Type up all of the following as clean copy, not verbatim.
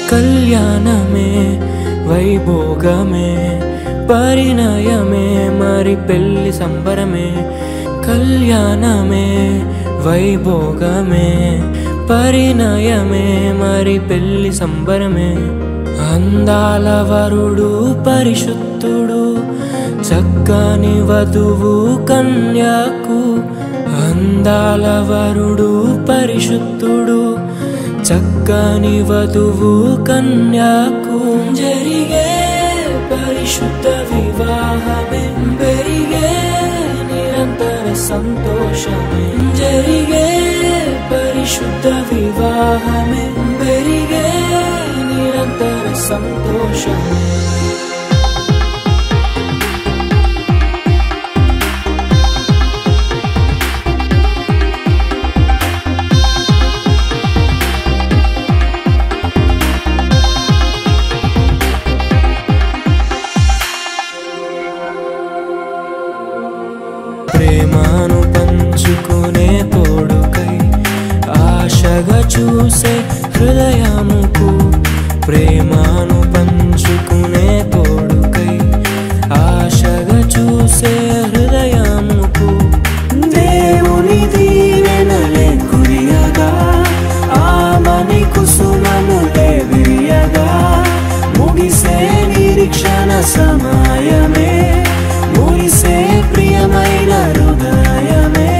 కళ్యాణమే వైభోగమే పరిణయమే మరి పెళ్లి సంబరమే కళ్యాణమే వైభోగమే పరిణయమే మరి పెళ్లి సంబరమే అందాల వరుడు పరిశుద్ధుడు చక్కని వధువు కన్యకు అందాల వరుడు పరిశుద్ధుడు చక్కని వధువు కన్యకు జరిగే పరిశుద్ధ వివాహమే పెరిగే నిరంతర సంతోషమే జరిగే పరిశుద్ధ వివాహమే పెరిగే నిరంతర సంతోషమే ప్రేమను పంచుకునే తోడుకై ఆశగా చూసే హృదయముకు ప్రేమను పంచుకునే తోడుకై ఆశగా చూసే హృదయముకు దేవుని దీవెనలే కురియగా ఆమని కుసుమములే విరియగా ముగిసే నిరీక్షణ సమయమే ముగిసే ప్రియమైన హృదయమే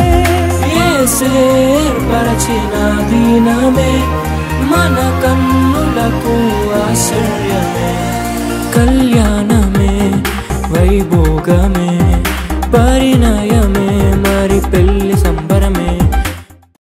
ఏర్పరచిన దినమే మన కన్నులకు ఆశ్చర్యమే కళ్యాణమే వైభోగమే పరిణయమే